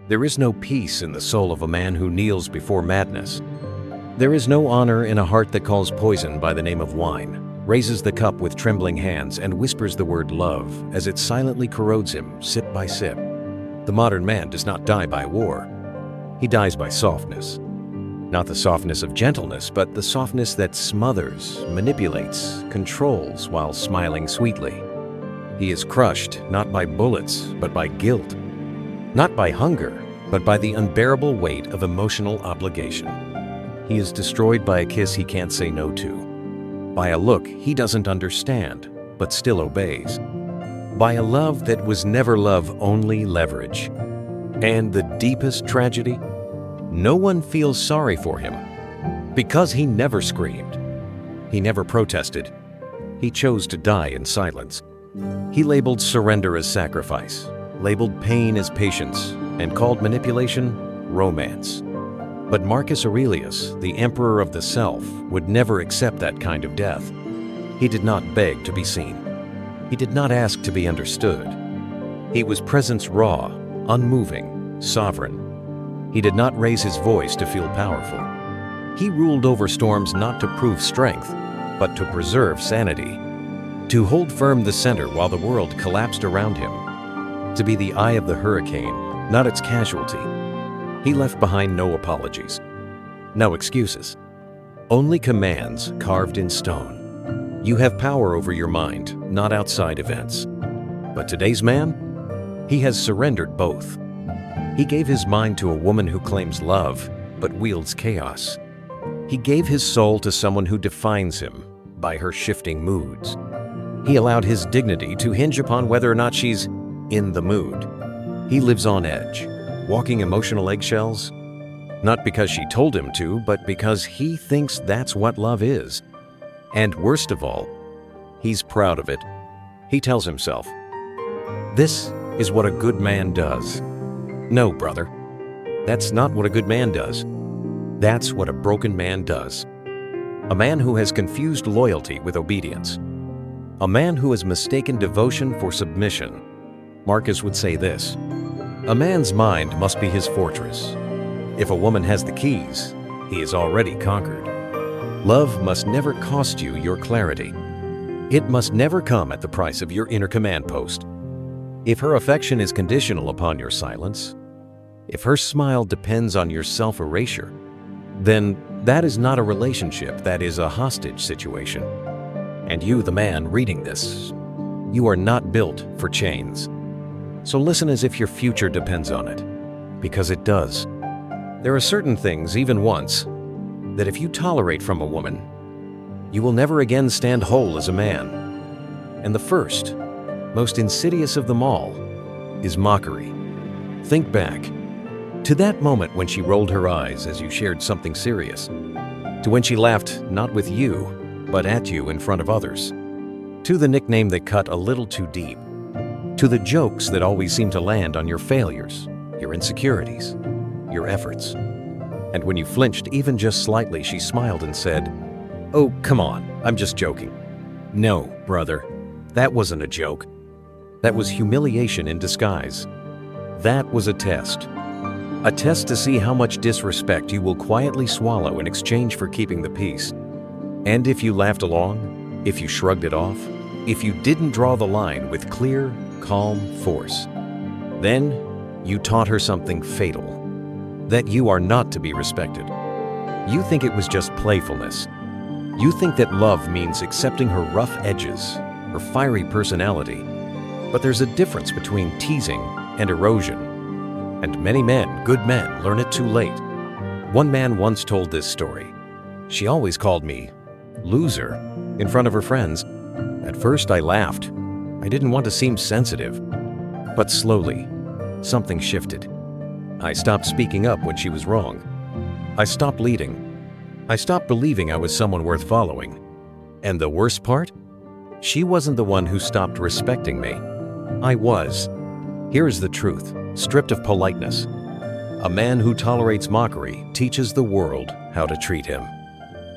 There is no peace in the soul of a man who kneels before madness. There is no honor in a heart that calls poison by the name of wine, raises the cup with trembling hands, and whispers the word love as it silently corrodes him sip by sip. The modern man does not die by war. He dies by softness. Not the softness of gentleness, but the softness that smothers, manipulates, controls while smiling sweetly. He is crushed not by bullets, but by guilt. Not by hunger, but by the unbearable weight of emotional obligation. He is destroyed by a kiss he can't say no to, by a look he doesn't understand, but still obeys, by a love that was never love, only leverage. And the deepest tragedy? No one feels sorry for him, because he never screamed. He never protested. He chose to die in silence. He labeled surrender as sacrifice, labeled pain as patience, and called manipulation romance. But Marcus Aurelius, the emperor of the self, would never accept that kind of death. He did not beg to be seen. He did not ask to be understood. He was presence raw, unmoving, sovereign. He did not raise his voice to feel powerful. He ruled over storms not to prove strength, but to preserve sanity, to hold firm the center while the world collapsed around him, to be the eye of the hurricane, not its casualty. He left behind no apologies, no excuses, only commands carved in stone. You have power over your mind, not outside events. But today's man, he has surrendered both. He gave his mind to a woman who claims love, but wields chaos. He gave his soul to someone who defines him by her shifting moods. He allowed his dignity to hinge upon whether or not she's in the mood. He lives on edge, walking emotional eggshells, not because she told him to, but because he thinks that's what love is. And worst of all, he's proud of it. He tells himself, "This is what a good man does." No, brother, that's not what a good man does. That's what a broken man does. A man who has confused loyalty with obedience. A man who has mistaken devotion for submission. Marcus would say this: a man's mind must be his fortress. If a woman has the keys, he is already conquered. Love must never cost you your clarity. It must never come at the price of your inner command post. If her affection is conditional upon your silence, if her smile depends on your self-erasure, then that is not a relationship, that is a hostage situation. And you, the man reading this, you are not built for chains. So listen as if your future depends on it, because it does. There are certain things, even once, that if you tolerate from a woman, you will never again stand whole as a man. And the first, most insidious of them all, is mockery. Think back to that moment when she rolled her eyes as you shared something serious, to when she laughed not with you, but at you in front of others, to the nickname that cut a little too deep, to the jokes that always seem to land on your failures, your insecurities, your efforts. And when you flinched even just slightly, she smiled and said, "Oh, come on, I'm just joking." No, brother, that wasn't a joke. That was humiliation in disguise. That was a test to see how much disrespect you will quietly swallow in exchange for keeping the peace. And if you laughed along, if you shrugged it off, if you didn't draw the line with clear, calm force, then you taught her something fatal, that you are not to be respected. You think it was just playfulness. You think that love means accepting her rough edges, her fiery personality. But there's a difference between teasing and erosion. And many men, good men, learn it too late. One man once told this story. She always called me loser in front of her friends. At first I laughed. I didn't want to seem sensitive. But slowly, something shifted. I stopped speaking up when she was wrong. I stopped leading. I stopped believing I was someone worth following. And the worst part? She wasn't the one who stopped respecting me. I was. Here is the truth, stripped of politeness. A man who tolerates mockery teaches the world how to treat him.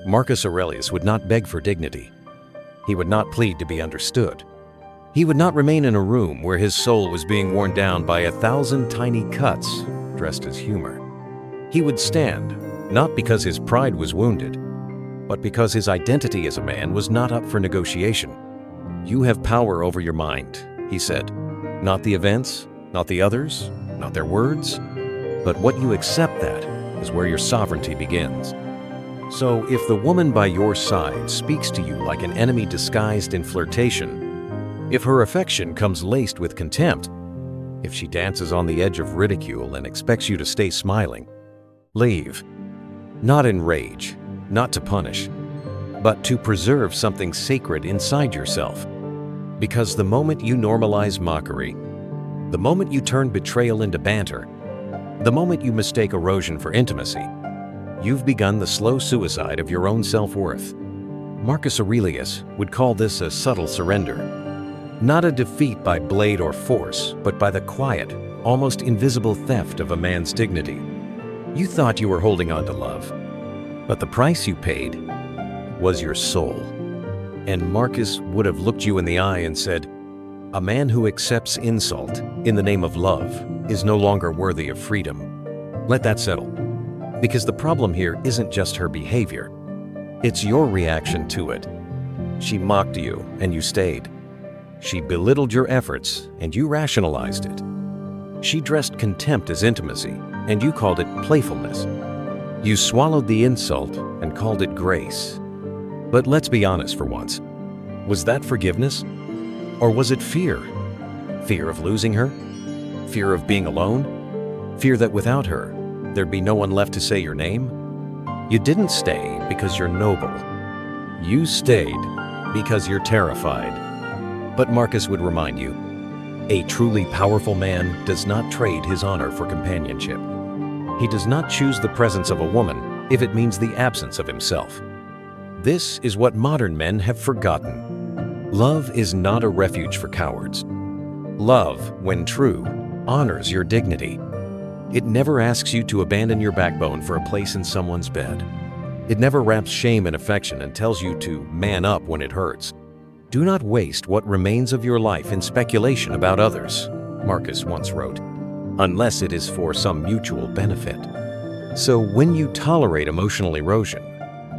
Marcus Aurelius would not beg for dignity. He would not plead to be understood. He would not remain in a room where his soul was being worn down by 1,000 tiny cuts, dressed as humor. He would stand, not because his pride was wounded, but because his identity as a man was not up for negotiation. "You have power over your mind," he said. "Not the events, not the others, not their words, but what you accept that is where your sovereignty begins." So if the woman by your side speaks to you like an enemy disguised in flirtation, if her affection comes laced with contempt, if she dances on the edge of ridicule and expects you to stay smiling, leave. Not in rage, not to punish, but to preserve something sacred inside yourself. Because the moment you normalize mockery, the moment you turn betrayal into banter, the moment you mistake erosion for intimacy, you've begun the slow suicide of your own self-worth. Marcus Aurelius would call this a subtle surrender. Not a defeat by blade or force, but by the quiet, almost invisible theft of a man's dignity. You thought you were holding on to love, but the price you paid was your soul. And Marcus would have looked you in the eye and said, "A man who accepts insult in the name of love is no longer worthy of freedom." Let that settle. Because the problem here isn't just her behavior. It's your reaction to it. She mocked you and you stayed. She belittled your efforts and you rationalized it. She dressed contempt as intimacy and you called it playfulness. You swallowed the insult and called it grace. But let's be honest for once. Was that forgiveness? Or was it fear? Fear of losing her? Fear of being alone? Fear that without her, there'd be no one left to say your name? You didn't stay because you're noble. You stayed because you're terrified. But Marcus would remind you, a truly powerful man does not trade his honor for companionship. He does not choose the presence of a woman if it means the absence of himself. This is what modern men have forgotten. Love is not a refuge for cowards. Love, when true, honors your dignity. It never asks you to abandon your backbone for a place in someone's bed. It never wraps shame in affection and tells you to man up when it hurts. Do not waste what remains of your life in speculation about others, Marcus once wrote, unless it is for some mutual benefit. So when you tolerate emotional erosion,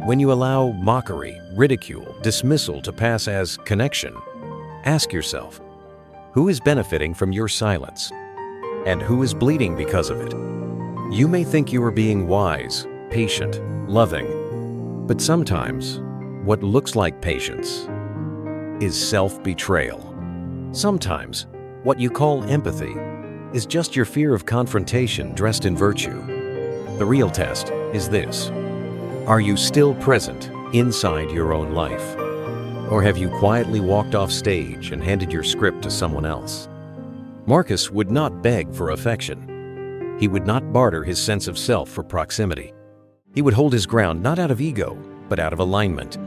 when you allow mockery, ridicule, dismissal to pass as connection, ask yourself, who is benefiting from your silence? And who is bleeding because of it? You may think you are being wise, patient, loving, but sometimes what looks like patience is self-betrayal. Sometimes what you call empathy is just your fear of confrontation dressed in virtue. The real test is this: are you still present inside your own life? Or have you quietly walked off stage and handed your script to someone else? Marcus would not beg for affection. He would not barter his sense of self for proximity. He would hold his ground not out of ego, but out of alignment.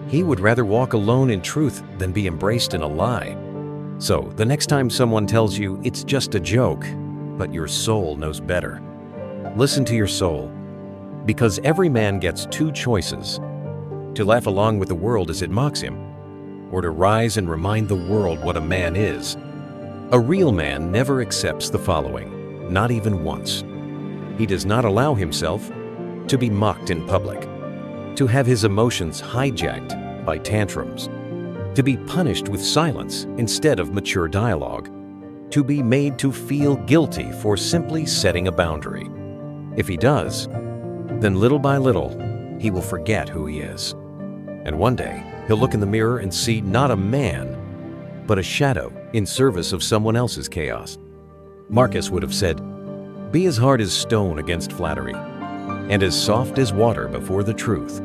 He would rather walk alone in truth than be embraced in a lie. So, the next time someone tells you it's just a joke, but your soul knows better, listen to your soul. Because every man gets two choices: to laugh along with the world as it mocks him, or to rise and remind the world what a man is. A real man never accepts the following, not even once. He does not allow himself to be mocked in public, to have his emotions hijacked by tantrums, to be punished with silence instead of mature dialogue, to be made to feel guilty for simply setting a boundary. If he does, then little by little, he will forget who he is. And one day, he'll look in the mirror and see not a man, but a shadow in service of someone else's chaos. Marcus would have said, "Be as hard as stone against flattery, and as soft as water before the truth.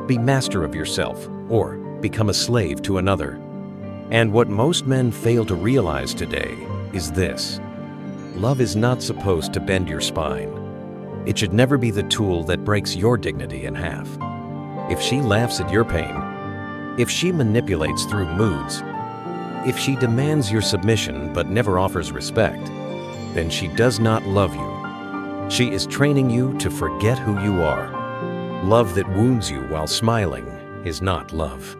Be master of yourself, or become a slave to another." And what most men fail to realize today is this: love is not supposed to bend your spine. It should never be the tool that breaks your dignity in half. If she laughs at your pain, if she manipulates through moods, if she demands your submission but never offers respect, then she does not love you. She is training you to forget who you are. Love that wounds you while smiling is not love.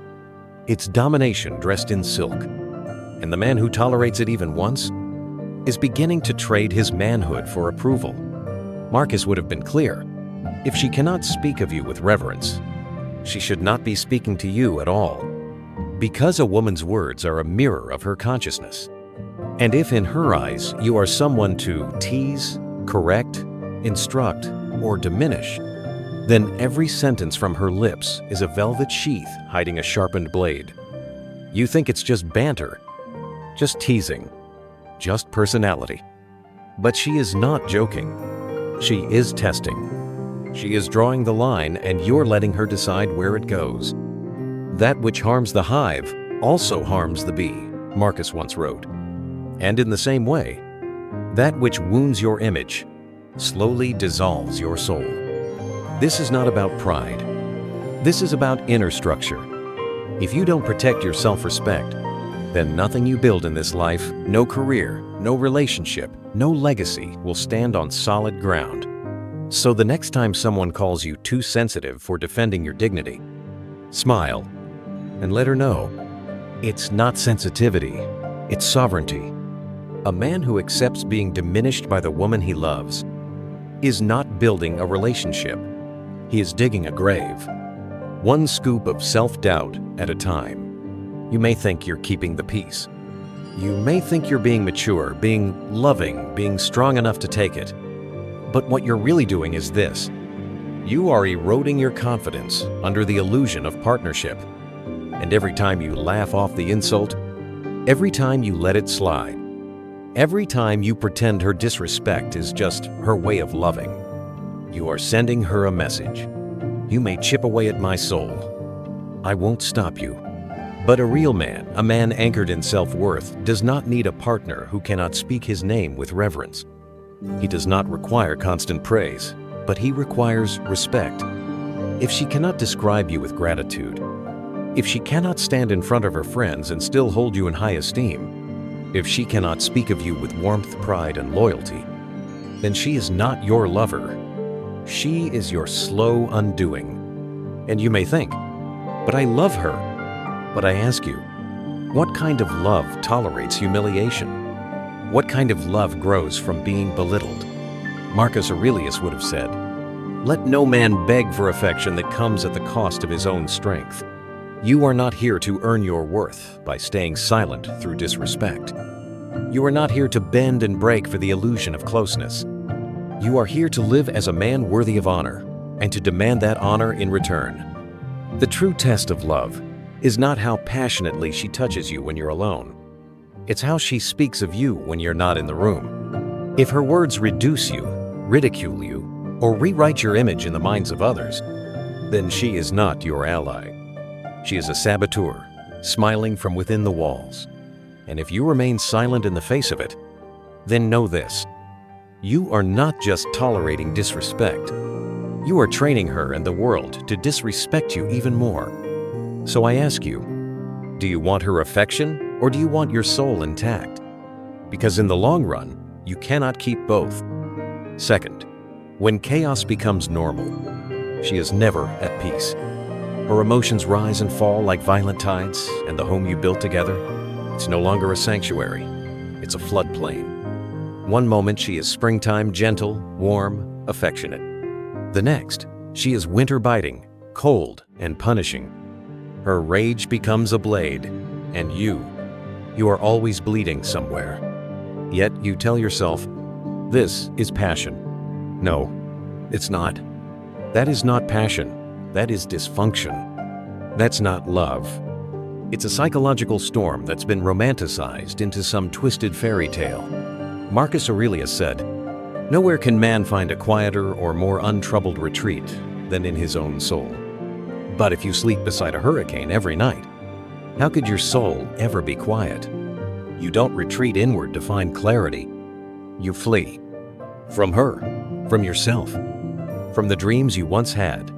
It's domination dressed in silk. And the man who tolerates it even once is beginning to trade his manhood for approval. Marcus would have been clear. If she cannot speak of you with reverence, she should not be speaking to you at all. Because a woman's words are a mirror of her consciousness. And if in her eyes you are someone to tease, correct, instruct, or diminish, then every sentence from her lips is a velvet sheath hiding a sharpened blade. You think it's just banter, just teasing, just personality. But she is not joking. She is testing. She is drawing the line, and you're letting her decide where it goes. That which harms the hive also harms the bee, Marcus once wrote. And in the same way, that which wounds your image slowly dissolves your soul. This is not about pride. This is about inner structure. If you don't protect your self-respect, then nothing you build in this life, no career, no relationship, no legacy will stand on solid ground. So the next time someone calls you too sensitive for defending your dignity, smile and let her know it's not sensitivity, it's sovereignty. A man who accepts being diminished by the woman he loves is not building a relationship. He is digging a grave. One scoop of self-doubt at a time. You may think you're keeping the peace. You may think you're being mature, being loving, being strong enough to take it. But what you're really doing is this. You are eroding your confidence under the illusion of partnership. And every time you laugh off the insult, every time you let it slide, every time you pretend her disrespect is just her way of loving, you are sending her a message. You may chip away at my soul. I won't stop you. But a real man, a man anchored in self-worth, does not need a partner who cannot speak his name with reverence. He does not require constant praise, but he requires respect. If she cannot describe you with gratitude, if she cannot stand in front of her friends and still hold you in high esteem, if she cannot speak of you with warmth, pride, and loyalty, then she is not your lover. She is your slow undoing. And you may think, but I love her. But I ask you, what kind of love tolerates humiliation? What kind of love grows from being belittled? Marcus Aurelius would have said, "Let no man beg for affection that comes at the cost of his own strength." You are not here to earn your worth by staying silent through disrespect. You are not here to bend and break for the illusion of closeness. You are here to live as a man worthy of honor and to demand that honor in return. The true test of love is not how passionately she touches you when you're alone. It's how she speaks of you when you're not in the room. If her words reduce you, ridicule you, or rewrite your image in the minds of others, then she is not your ally. She is a saboteur, smiling from within the walls. And if you remain silent in the face of it, then know this. You are not just tolerating disrespect. You are training her and the world to disrespect you even more. So I ask you, do you want her affection or do you want your soul intact? Because in the long run, you cannot keep both. Second, when chaos becomes normal, she is never at peace. Her emotions rise and fall like violent tides, and the home you built together, it's no longer a sanctuary, it's a floodplain. One moment she is springtime gentle, warm, affectionate. The next, she is winter biting, cold, and punishing. Her rage becomes a blade, and you are always bleeding somewhere. Yet you tell yourself, this is passion. No, it's not. That is not passion. That is dysfunction. That's not love. It's a psychological storm that's been romanticized into some twisted fairy tale. Marcus Aurelius said, "Nowhere can man find a quieter or more untroubled retreat than in his own soul." But if you sleep beside a hurricane every night, how could your soul ever be quiet? You don't retreat inward to find clarity. You flee. From her, from yourself, from the dreams you once had.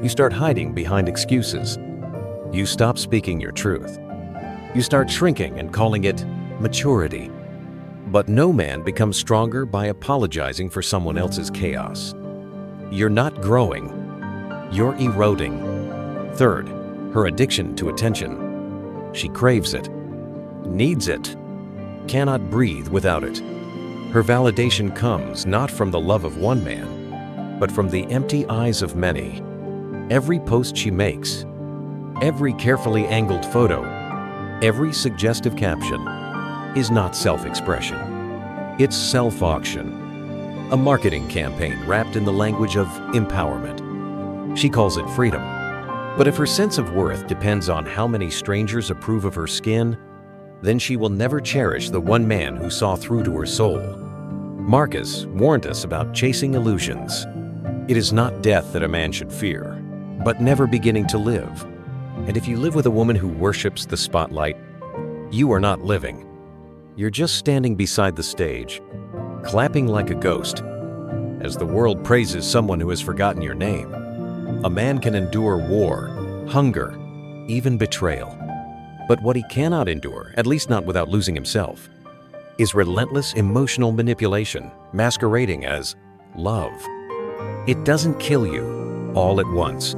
You start hiding behind excuses. You stop speaking your truth. You start shrinking and calling it maturity. But no man becomes stronger by apologizing for someone else's chaos. You're not growing. You're eroding. Third, her addiction to attention. She craves it, needs it, cannot breathe without it. Her validation comes not from the love of one man, but from the empty eyes of many. Every post she makes, every carefully angled photo, every suggestive caption is not self-expression. It's self-auction, a marketing campaign wrapped in the language of empowerment. She calls it freedom. But if her sense of worth depends on how many strangers approve of her skin, then she will never cherish the one man who saw through to her soul. Marcus warned us about chasing illusions. It is not death that a man should fear, but never beginning to live. And if you live with a woman who worships the spotlight, you are not living. You're just standing beside the stage, clapping like a ghost, as the world praises someone who has forgotten your name. A man can endure war, hunger, even betrayal. But what he cannot endure, at least not without losing himself, is relentless emotional manipulation masquerading as love. It doesn't kill you all at once.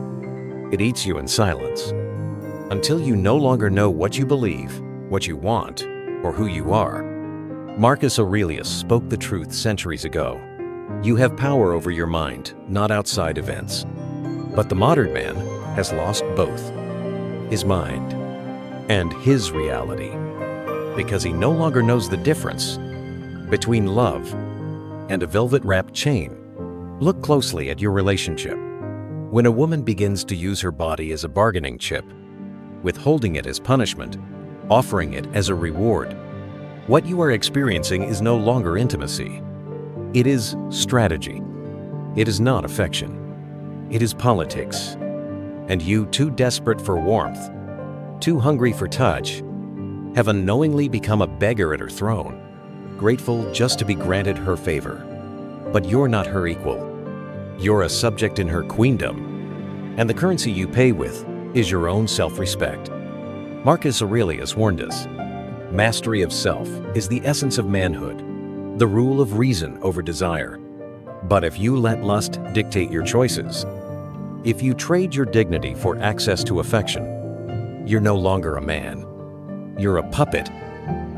It eats you in silence, until you no longer know what you believe, what you want, or who you are. Marcus Aurelius spoke the truth centuries ago. You have power over your mind, not outside events. But the modern man has lost both, his mind and his reality, because he no longer knows the difference between love and a velvet-wrapped chain. Look closely at your relationship. When a woman begins to use her body as a bargaining chip, withholding it as punishment, offering it as a reward, what you are experiencing is no longer intimacy. It is strategy. It is not affection. It is politics. And you, too desperate for warmth, too hungry for touch, have unknowingly become a beggar at her throne, grateful just to be granted her favor. But you're not her equal. You're a subject in her queendom, and the currency you pay with is your own self-respect. Marcus Aurelius warned us, mastery of self is the essence of manhood, the rule of reason over desire. But if you let lust dictate your choices, if you trade your dignity for access to affection, you're no longer a man. You're a puppet,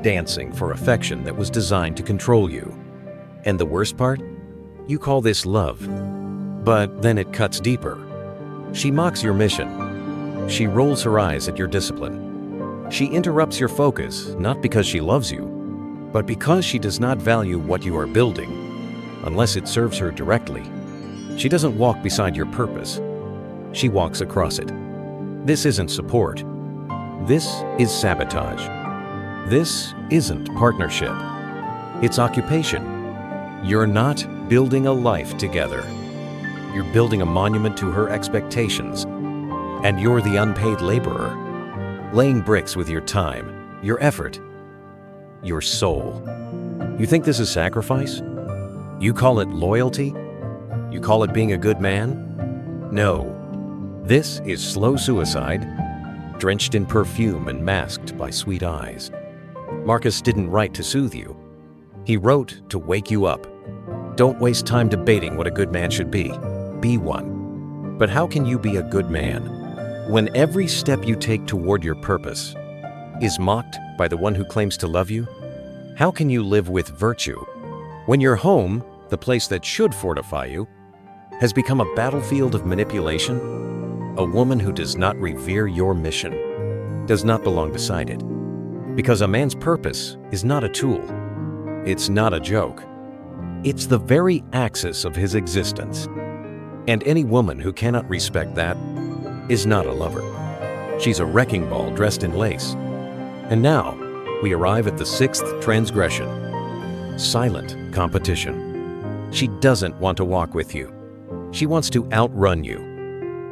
dancing for affection that was designed to control you. And the worst part? You call this love. But then it cuts deeper. She mocks your mission. She rolls her eyes at your discipline. She interrupts your focus, not because she loves you, but because she does not value what you are building, unless it serves her directly. She doesn't walk beside your purpose. She walks across it. This isn't support. This is sabotage. This isn't partnership. It's occupation. You're not building a life together. You're building a monument to her expectations, and you're the unpaid laborer, laying bricks with your time, your effort, your soul. You think this is sacrifice? You call it loyalty? You call it being a good man? No. This is slow suicide, drenched in perfume and masked by sweet eyes. Marcus didn't write to soothe you. He wrote to wake you up. Don't waste time debating what a good man should be. Be one. But how can you be a good man when every step you take toward your purpose is mocked by the one who claims to love you? How can you live with virtue when your home, the place that should fortify you, has become a battlefield of manipulation? A woman who does not revere your mission does not belong beside it. Because a man's purpose is not a tool. It's not a joke. It's the very axis of his existence. And any woman who cannot respect that is not a lover. She's a wrecking ball dressed in lace. And now, we arrive at the sixth transgression. Silent competition. She doesn't want to walk with you. She wants to outrun you.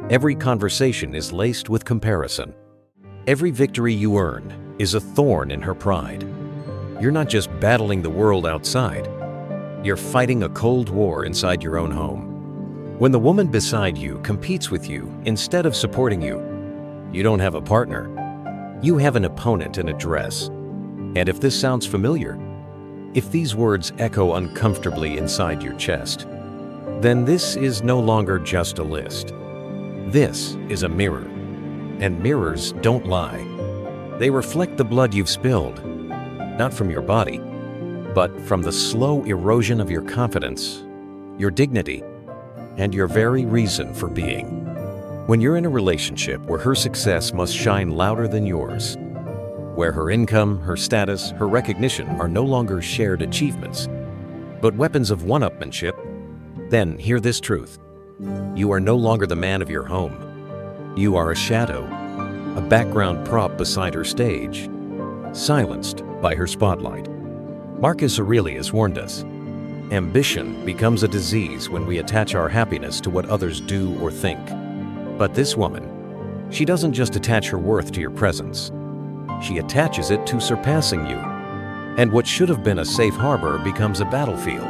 Every conversation is laced with comparison. Every victory you earn is a thorn in her pride. You're not just battling the world outside. You're fighting a cold war inside your own home. When the woman beside you competes with you instead of supporting you, you don't have a partner. You have an opponent in a dress. And if this sounds familiar, if these words echo uncomfortably inside your chest, then this is no longer just a list. This is a mirror. And mirrors don't lie. They reflect the blood you've spilled, not from your body, but from the slow erosion of your confidence, your dignity, and your very reason for being. When you're in a relationship where her success must shine louder than yours, where her income, her status, her recognition are no longer shared achievements, but weapons of one-upmanship, then hear this truth. You are no longer the man of your home. You are a shadow, a background prop beside her stage, silenced by her spotlight. Marcus Aurelius warned us, ambition becomes a disease when we attach our happiness to what others do or think. But this woman, she doesn't just attach her worth to your presence. She attaches it to surpassing you. And what should have been a safe harbor becomes a battlefield,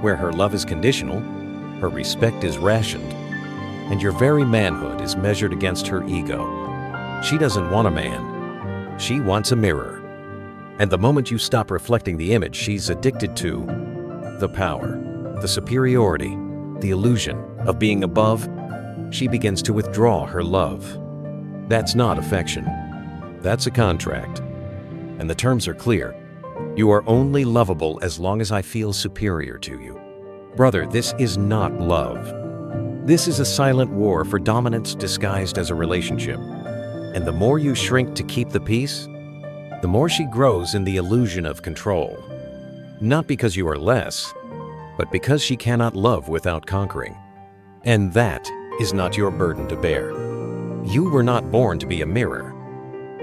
where her love is conditional, her respect is rationed, and your very manhood is measured against her ego. She doesn't want a man. She wants a mirror. And the moment you stop reflecting the image she's addicted to, the power, the superiority, the illusion of being above, she begins to withdraw her love. That's not affection. That's a contract. And the terms are clear. You are only lovable as long as I feel superior to you. Brother, this is not love. This is a silent war for dominance disguised as a relationship. And the more you shrink to keep the peace, the more she grows in the illusion of control. Not because you are less, but because she cannot love without conquering. And that is not your burden to bear. You were not born to be a mirror.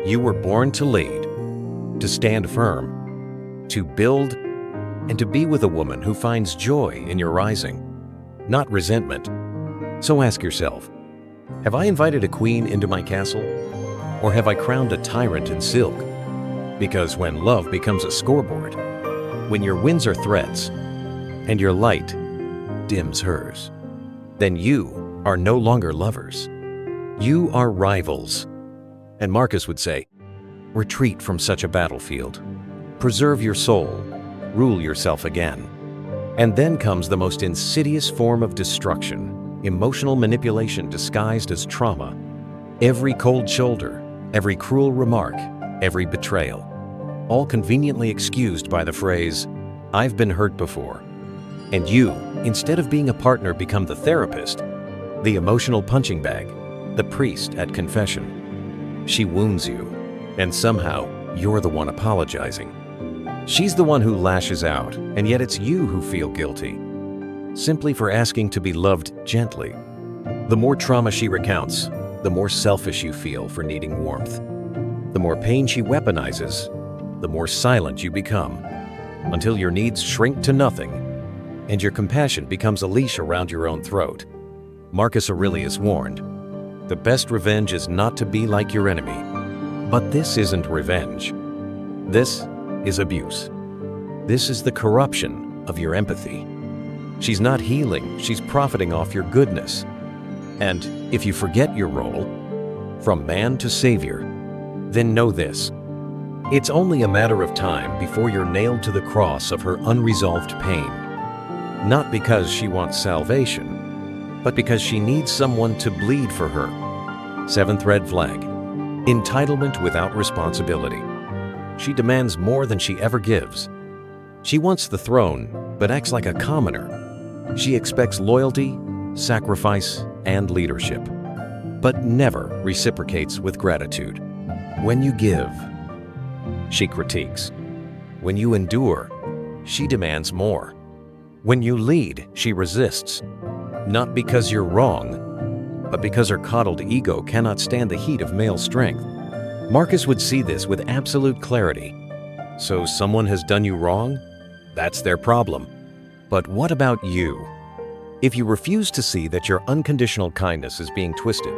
You were born to lead, to stand firm, to build, and to be with a woman who finds joy in your rising, not resentment. So ask yourself, have I invited a queen into my castle? Or have I crowned a tyrant in silk? Because when love becomes a scoreboard, when your wins are threats, and your light dims hers, then you are no longer lovers. You are rivals. And Marcus would say, retreat from such a battlefield. Preserve your soul. Rule yourself again. And then comes the most insidious form of destruction, emotional manipulation disguised as trauma. Every cold shoulder, every cruel remark, every betrayal, all conveniently excused by the phrase, I've been hurt before. And you, instead of being a partner, become the therapist, the emotional punching bag, the priest at confession. She wounds you, and somehow you're the one apologizing. She's the one who lashes out, and yet it's you who feel guilty, simply for asking to be loved gently. The more trauma she recounts, the more selfish you feel for needing warmth. The more pain she weaponizes, the more silent you become, until your needs shrink to nothing, and your compassion becomes a leash around your own throat. Marcus Aurelius warned, the best revenge is not to be like your enemy. But this isn't revenge. This is abuse. This is the corruption of your empathy. She's not healing, she's profiting off your goodness. And if you forget your role, from man to savior, then know this. It's only a matter of time before you're nailed to the cross of her unresolved pain. Not because she wants salvation, but because she needs someone to bleed for her. Seventh red flag. Entitlement without responsibility. She demands more than she ever gives. She wants the throne, but acts like a commoner. She expects loyalty, sacrifice, and leadership, but never reciprocates with gratitude. When you give, she critiques. When you endure, she demands more. When you lead, she resists. Not because you're wrong, but because her coddled ego cannot stand the heat of male strength. Marcus would see this with absolute clarity. So someone has done you wrong? That's their problem. But what about you? If you refuse to see that your unconditional kindness is being twisted,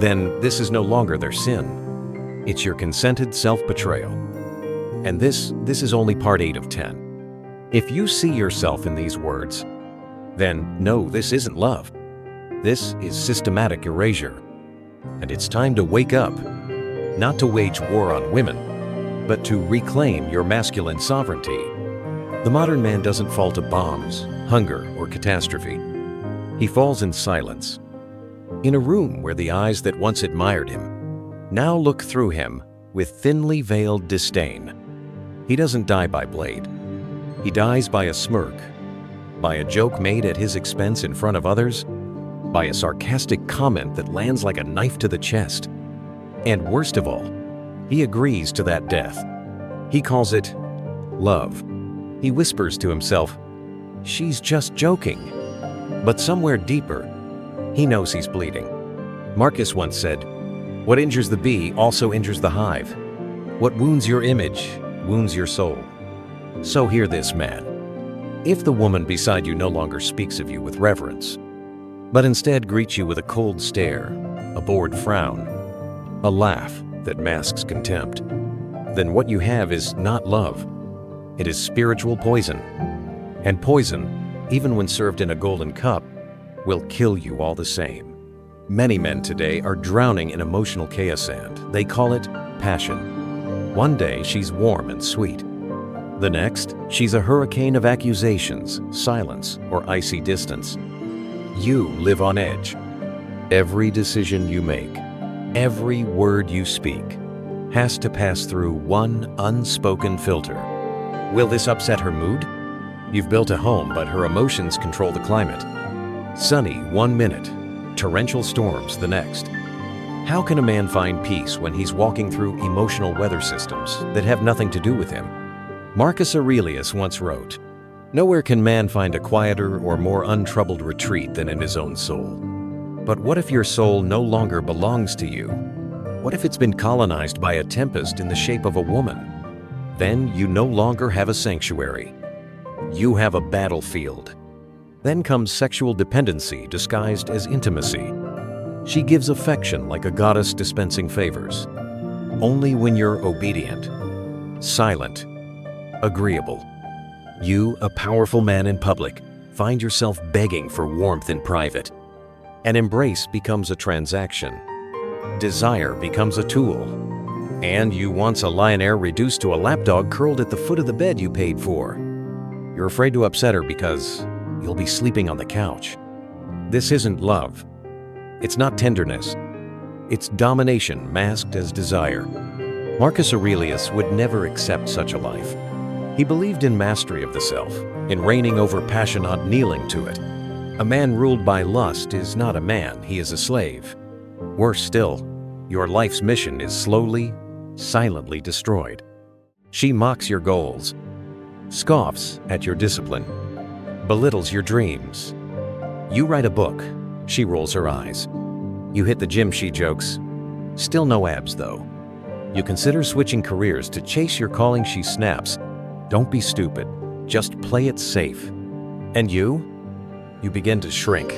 then this is no longer their sin. It's your consented self-betrayal. And this is only part 8 of 10. If you see yourself in these words, then no, this isn't love. This is systematic erasure. And it's time to wake up, not to wage war on women, but to reclaim your masculine sovereignty. The modern man doesn't fall to bombs, hunger, or catastrophe. He falls in silence, in a room where the eyes that once admired him now look through him with thinly veiled disdain. He doesn't die by blade. He dies by a smirk, by a joke made at his expense in front of others, by a sarcastic comment that lands like a knife to the chest. And worst of all, he agrees to that death. He calls it love. He whispers to himself, "She's just joking." But somewhere deeper, he knows he's bleeding. Marcus once said, "What injures the bee also injures the hive. What wounds your image wounds your soul." So hear this, man. If the woman beside you no longer speaks of you with reverence, but instead greets you with a cold stare, a bored frown, a laugh that masks contempt, then what you have is not love. It is spiritual poison. And poison, even when served in a golden cup, will kill you all the same. Many men today are drowning in emotional chaos and they call it passion. One day she's warm and sweet. The next, she's a hurricane of accusations, silence, or icy distance. You live on edge. Every decision you make, every word you speak, has to pass through one unspoken filter. Will this upset her mood? You've built a home, but her emotions control the climate. Sunny 1 minute, torrential storms the next. How can a man find peace when he's walking through emotional weather systems that have nothing to do with him? Marcus Aurelius once wrote, "Nowhere can man find a quieter or more untroubled retreat than in his own soul." But what if your soul no longer belongs to you? What if it's been colonized by a tempest in the shape of a woman? Then you no longer have a sanctuary. You have a battlefield. Then comes sexual dependency disguised as intimacy. She gives affection like a goddess dispensing favors. Only when you're obedient, silent, agreeable. You, a powerful man in public, find yourself begging for warmth in private. An embrace becomes a transaction. Desire becomes a tool. And you once a lioness reduced to a lapdog curled at the foot of the bed you paid for. You're afraid to upset her because you'll be sleeping on the couch. This isn't love. It's not tenderness. It's domination masked as desire. Marcus Aurelius would never accept such a life. He believed in mastery of the self, in reigning over passion, not kneeling to it. A man ruled by lust is not a man, he is a slave. Worse still, your life's mission is slowly, silently destroyed. She mocks your goals, scoffs at your discipline, belittles your dreams. You write a book, she rolls her eyes. You hit the gym, she jokes. Still no abs, though. You consider switching careers to chase your calling, she snaps. Don't be stupid. Just play it safe. And you? You begin to shrink.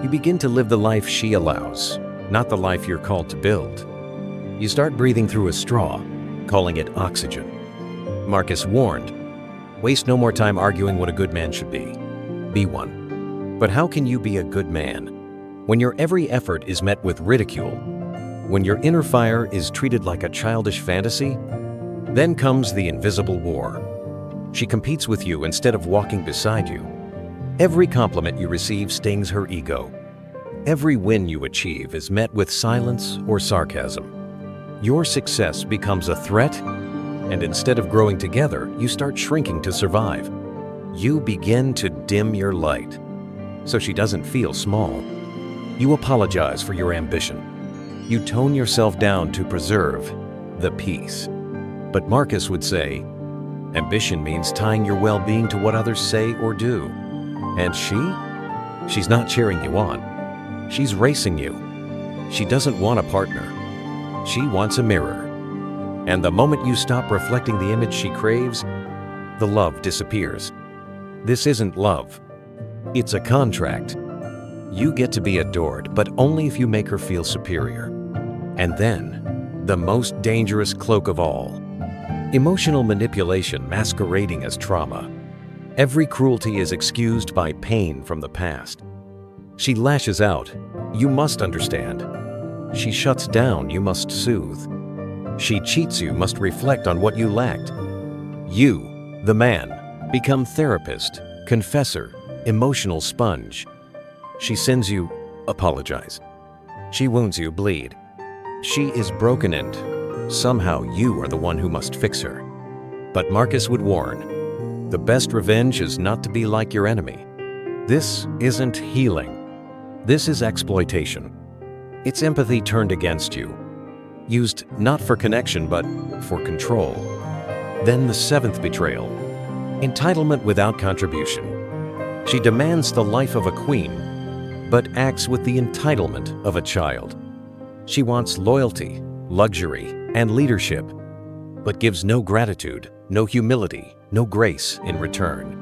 You begin to live the life she allows, not the life you're called to build. You start breathing through a straw, calling it oxygen. Marcus warned, waste no more time arguing what a good man should be. Be one. But how can you be a good man when your every effort is met with ridicule? When your inner fire is treated like a childish fantasy? Then comes the invisible war. She competes with you instead of walking beside you. Every compliment you receive stings her ego. Every win you achieve is met with silence or sarcasm. Your success becomes a threat, and instead of growing together, you start shrinking to survive. You begin to dim your light, so she doesn't feel small. You apologize for your ambition. You tone yourself down to preserve the peace. But Marcus would say, ambition means tying your well-being to what others say or do. And she's not cheering you on. She's racing you. She doesn't want a partner. She wants a mirror. And the moment you stop reflecting the image she craves, the love disappears. This isn't love. It's a contract. You get to be adored, but only if you make her feel superior. And then, the most dangerous cloak of all, emotional manipulation masquerading as trauma. Every cruelty is excused by pain from the past. She lashes out. You must understand. She shuts down. You must soothe. She cheats. You must reflect on what you lacked. You, the man, become therapist, confessor, emotional sponge. She sends you, apologize. She wounds you, bleed. She is broken and somehow you are the one who must fix her. But Marcus would warn, The best revenge is not to be like your enemy. This isn't healing. This is exploitation. It's empathy turned against you, used not for connection but for control. Then the seventh betrayal. Entitlement without contribution. She demands the life of a queen, but acts with the entitlement of a child. She wants loyalty, luxury, and leadership, but gives no gratitude, no humility, no grace in return.